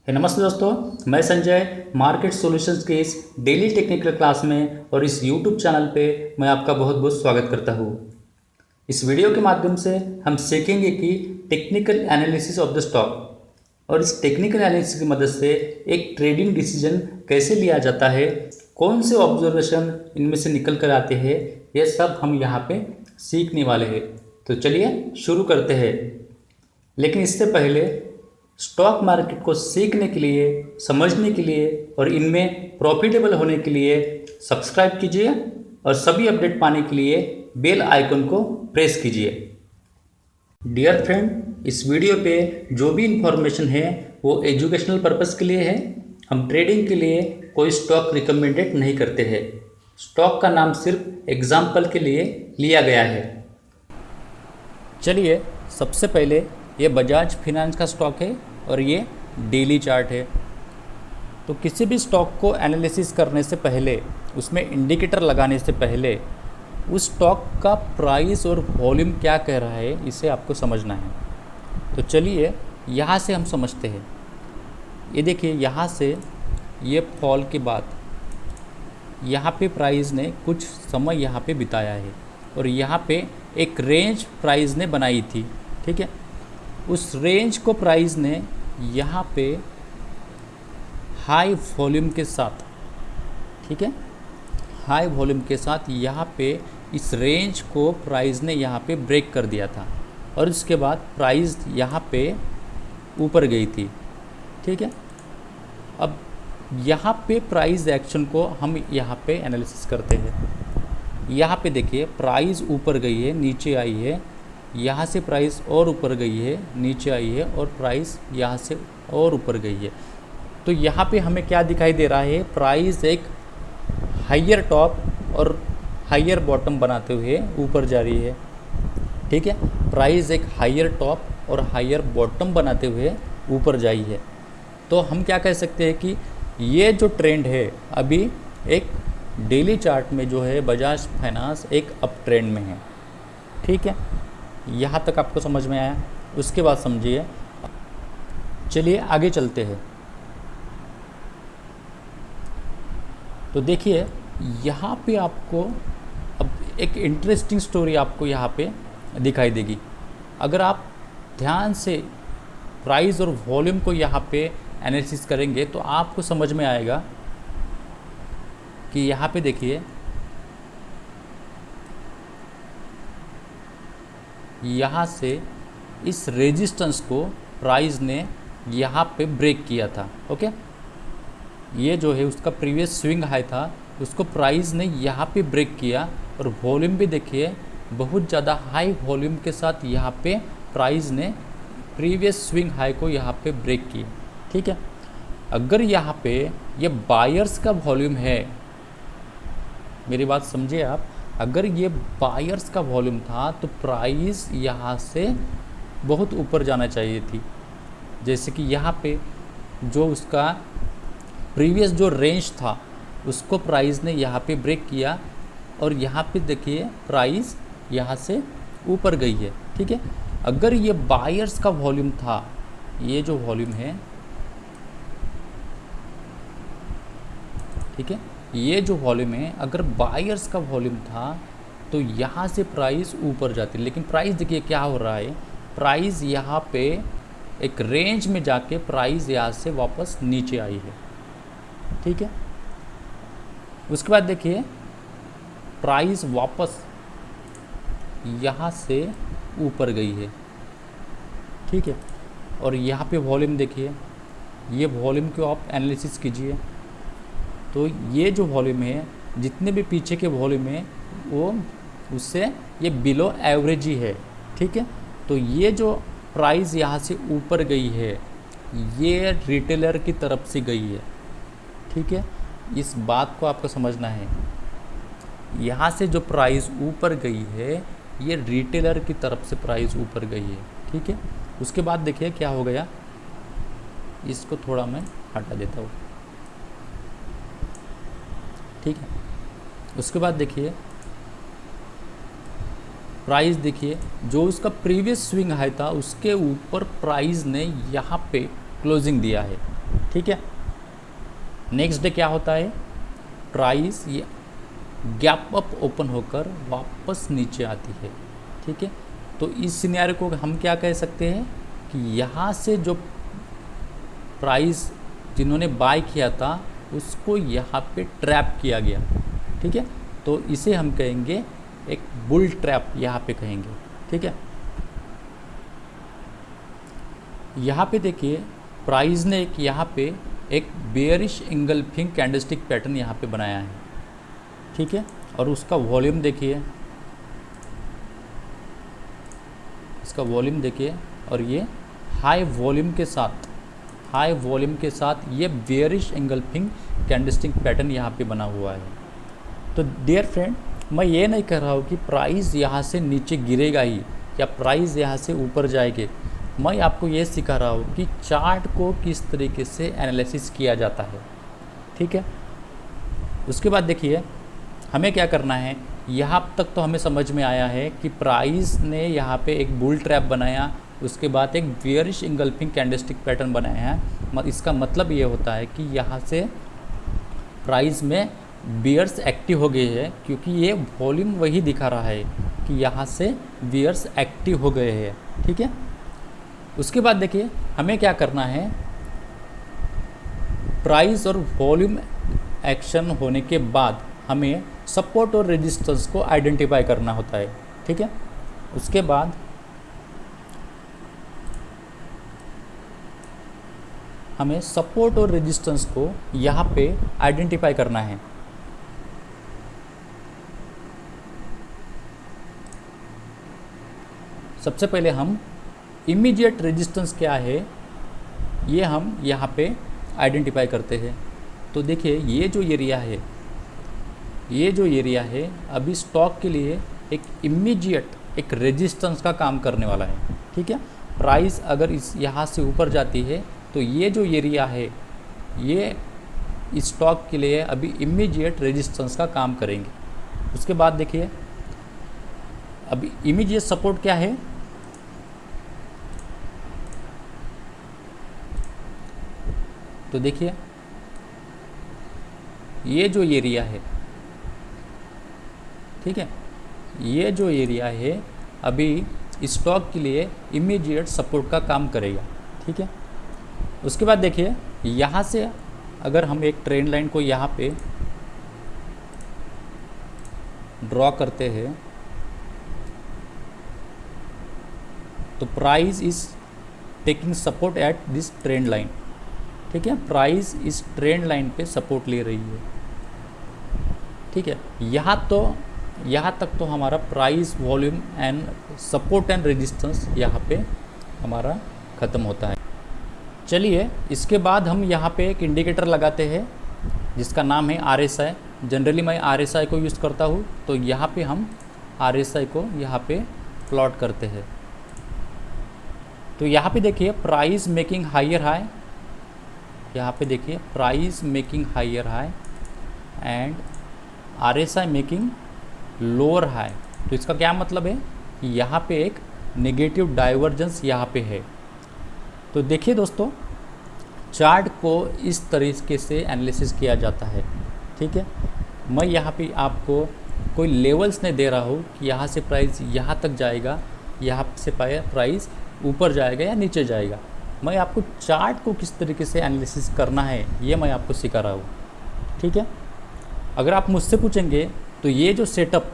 नमस्ते दोस्तों, मैं संजय मार्केट सॉल्यूशंस के इस डेली टेक्निकल क्लास में और इस यूट्यूब चैनल पे मैं आपका बहुत बहुत स्वागत करता हूँ। इस वीडियो के माध्यम से हम सीखेंगे कि technical analysis of the stock और इस टेक्निकल एनालिसिस की मदद से एक ट्रेडिंग डिसीजन कैसे लिया जाता है, कौन से ऑब्जर्वेशन इनमें से निकल कर आते हैं, ये सब हम यहाँ पे सीखने वाले हैं। तो चलिए शुरू करते हैं। लेकिन इससे पहले स्टॉक मार्केट को सीखने के लिए, समझने के लिए और इनमें प्रॉफिटेबल होने के लिए सब्सक्राइब कीजिए और सभी अपडेट पाने के लिए बेल आइकन को प्रेस कीजिए। डियर फ्रेंड, इस वीडियो पे जो भी इंफॉर्मेशन है वो एजुकेशनल पर्पस के लिए है। हम ट्रेडिंग के लिए कोई स्टॉक रिकमेंडेड नहीं करते हैं। स्टॉक का नाम सिर्फ एग्जाम्पल के लिए लिया गया है। चलिए, सबसे पहले ये बजाज फाइनेंस का स्टॉक है और ये डेली चार्ट है। तो किसी भी स्टॉक को एनालिसिस करने से पहले, उसमें इंडिकेटर लगाने से पहले उस स्टॉक का प्राइस और वॉल्यूम क्या कह रहा है, इसे आपको समझना है। तो चलिए यहाँ से हम समझते हैं। ये देखिए, यहाँ से ये फॉल के बाद यहाँ पे प्राइस ने कुछ समय यहाँ पे बिताया है और यहाँ पे एक रेंज प्राइस ने बनाई थी, ठीक है। उस रेंज को प्राइस ने यहाँ पे हाई वॉल्यूम के साथ, ठीक है, हाई वॉल्यूम के साथ यहाँ पे इस रेंज को प्राइस ने यहाँ पे ब्रेक कर दिया था और उसके बाद प्राइस यहाँ पे ऊपर गई थी, ठीक है। अब यहाँ पे प्राइस एक्शन को हम यहाँ पे एनालिसिस करते हैं। यहाँ पे देखिए, प्राइस ऊपर गई है, नीचे आई है, यहाँ से प्राइस और ऊपर गई है, नीचे आई है और प्राइस यहाँ से और ऊपर गई है। तो यहाँ पे हमें क्या दिखाई दे रहा है, प्राइस एक हायर टॉप और हायर बॉटम बनाते हुए ऊपर जा रही है, ठीक है। प्राइस एक हायर टॉप और हायर बॉटम बनाते हुए ऊपर जाई है। तो हम क्या कह सकते हैं कि ये जो ट्रेंड है अभी एक डेली चार्ट में जो है बजाज फाइनेंस एक अप ट्रेंड में है, ठीक है। यहाँ तक आपको समझ में आया? उसके बाद समझिए, चलिए आगे चलते हैं। तो देखिए, यहाँ पे आपको अब एक इंटरेस्टिंग स्टोरी आपको यहाँ पे दिखाई देगी। अगर आप ध्यान से प्राइस और वॉल्यूम को यहाँ पे एनालिसिस करेंगे तो आपको समझ में आएगा कि यहाँ पे देखिए, यहाँ से इस रेजिस्टेंस को प्राइस ने यहाँ पे ब्रेक किया था, ओके। ये जो है उसका प्रीवियस स्विंग हाई था, उसको प्राइस ने यहाँ पे ब्रेक किया और वॉल्यूम भी देखिए बहुत ज़्यादा हाई वॉल्यूम के साथ यहाँ पे प्राइस ने प्रीवियस स्विंग हाई को यहाँ पे ब्रेक किया, ठीक है। अगर यहाँ पे ये बायर्स का वॉल्यूम है, मेरी बात समझिए आप, अगर ये बायर्स का वॉल्यूम था तो प्राइस यहाँ से बहुत ऊपर जाना चाहिए थी। जैसे कि यहाँ पे जो उसका प्रीवियस जो रेंज था उसको प्राइस ने यहाँ पे ब्रेक किया और यहाँ पे देखिए प्राइस यहाँ से ऊपर गई है, ठीक है। अगर ये बायर्स का वॉल्यूम था, ये जो वॉल्यूम है, ठीक है, ये जो वॉल्यूम है, अगर बायर्स का वॉल्यूम था तो यहाँ से प्राइस ऊपर जाती। लेकिन प्राइस देखिए क्या हो रहा है, प्राइस यहाँ पे एक रेंज में जाके प्राइस यहाँ से वापस नीचे आई है, ठीक है। उसके बाद देखिए प्राइस वापस यहाँ से ऊपर गई है, ठीक है। और यहाँ पे वॉल्यूम देखिए, ये वॉल्यूम को आप एनालिसिस कीजिए तो ये जो वॉल्यूम है, जितने भी पीछे के वॉल्यूम है वो उससे ये बिलो एवरेज ही है, ठीक है। तो ये जो प्राइस यहाँ से ऊपर गई है ये रिटेलर की तरफ से गई है, ठीक है। इस बात को आपको समझना है। यहाँ से जो प्राइस ऊपर गई है ये रिटेलर की तरफ से प्राइस ऊपर गई है, ठीक है। उसके बाद देखिए क्या हो गया, इसको थोड़ा मैं हटा देता हूँ, ठीक है। उसके बाद देखिए प्राइस, देखिए जो उसका प्रीवियस स्विंग हाई था उसके ऊपर प्राइस ने यहाँ पे क्लोजिंग दिया है, ठीक है। नेक्स्ट डे क्या होता है, प्राइस ये गैप अप ओपन होकर वापस नीचे आती है, ठीक है। तो इस सिनेरियो को हम क्या कह सकते हैं कि यहाँ से जो प्राइस जिन्होंने बाय किया था उसको यहाँ पे ट्रैप किया गया, ठीक है। तो इसे हम कहेंगे एक बुल ट्रैप, यहाँ पे कहेंगे, ठीक है। यहाँ पे देखिए प्राइस ने एक यहाँ पे एक बेयरिश इंगल्फिंग कैंडलस्टिक पैटर्न यहाँ पे बनाया है, ठीक है। और उसका वॉल्यूम देखिए, इसका वॉल्यूम देखिए, और ये हाई वॉल्यूम के साथ ये बेयरिश इंगल्फिंग कैंडलस्टिक पैटर्न यहाँ पे बना हुआ है। तो डियर फ्रेंड, मैं ये नहीं कह रहा हूँ कि प्राइस यहाँ से नीचे गिरेगा ही या प्राइस यहाँ से ऊपर जाएगी। मैं आपको ये सिखा रहा हूँ कि चार्ट को किस तरीके से एनालिसिस किया जाता है, ठीक है। उसके बाद देखिए हमें क्या करना है, यहाँ तक तो हमें समझ में आया है कि प्राइस ने यहाँ पे एक बुल ट्रैप बनाया, उसके बाद एक बेयरिश इंगल्फिंग कैंडलस्टिक पैटर्न बनाया है। इसका मतलब ये होता है कि यहाँ से प्राइस में बियर्स एक्टिव हो गए हैं, क्योंकि ये वॉल्यूम वही दिखा रहा है कि यहाँ से बियर्स एक्टिव हो गए हैं, ठीक है। उसके बाद देखिए हमें क्या करना है, प्राइस और वॉल्यूम एक्शन होने के बाद हमें सपोर्ट और रेजिस्टेंस को आइडेंटिफाई करना होता है, ठीक है। उसके बाद हमें सपोर्ट और रेजिस्टेंस को यहाँ पे आइडेंटिफाई करना है। सबसे पहले हम इमीडिएट रेजिस्टेंस क्या है ये हम यहाँ पे आइडेंटिफाई करते हैं। तो देखिए ये जो एरिया है अभी स्टॉक के लिए एक इमीडिएट एक रेजिस्टेंस का काम करने वाला है, ठीक है। प्राइस अगर इस यहाँ से ऊपर जाती है तो ये जो एरिया है ये इस स्टॉक के लिए अभी इमीडिएट रेजिस्टेंस का काम करेंगे। उसके बाद देखिए अभी इमीडिएट सपोर्ट क्या है, तो देखिए ये जो एरिया है, ठीक है, ये जो एरिया है अभी स्टॉक के लिए इमीडिएट सपोर्ट का काम करेगा, ठीक है। उसके बाद देखिए यहाँ से अगर हम एक ट्रेंड लाइन को यहाँ पे ड्रॉ करते हैं तो price is taking support at this trend line, ठीक है। प्राइस इस ट्रेंड लाइन पे सपोर्ट ले रही है, ठीक है। यहाँ तक तो हमारा price volume and support and resistance यहाँ पे हमारा ख़त्म होता है। चलिए इसके बाद हम यहाँ पे एक इंडिकेटर लगाते हैं जिसका नाम है RSI। जनरली मैं RSI को यूज़ करता हूँ, तो यहाँ पे हम RSI को यहाँ पे प्लॉट करते हैं। तो यहाँ पे देखिए प्राइस मेकिंग हायर हाई, यहाँ पे देखिए price making higher high and RSI making lower high. तो इसका क्या मतलब है, यहाँ पे एक नेगेटिव डाइवर्जेंस यहाँ पे है। तो देखिए दोस्तों चार्ट को इस तरीके से एनालिसिस किया जाता है, ठीक है। मैं यहाँ पे आपको कोई लेवल्स नहीं दे रहा हूँ कि यहाँ से प्राइस यहाँ तक जाएगा, यहाँ से प्राइस ऊपर जाएगा या नीचे जाएगा। मैं आपको चार्ट को किस तरीके से एनालिसिस करना है ये मैं आपको सिखा रहा हूँ, ठीक है। अगर आप मुझसे पूछेंगे तो ये जो सेटअप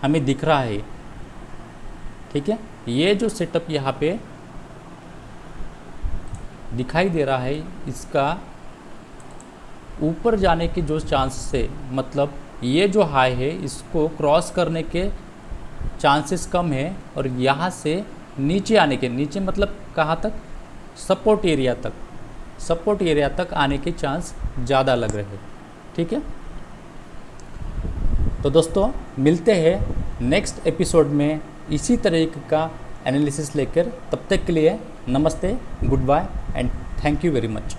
हमें दिख रहा है, ठीक है, ये जो सेटअप यहाँ पे दिखाई दे रहा है इसका ऊपर जाने के जो चांसेस है, मतलब ये जो हाई है इसको क्रॉस करने के चांसेस कम है और यहाँ से नीचे आने के, नीचे मतलब कहाँ तक, सपोर्ट एरिया तक आने के चांस ज़्यादा लग रहे हैं, ठीक है। तो दोस्तों मिलते हैं नेक्स्ट एपिसोड में इसी तरीके का एनालिसिस लेकर। तब तक के लिए नमस्ते, goodbye and thank you very much.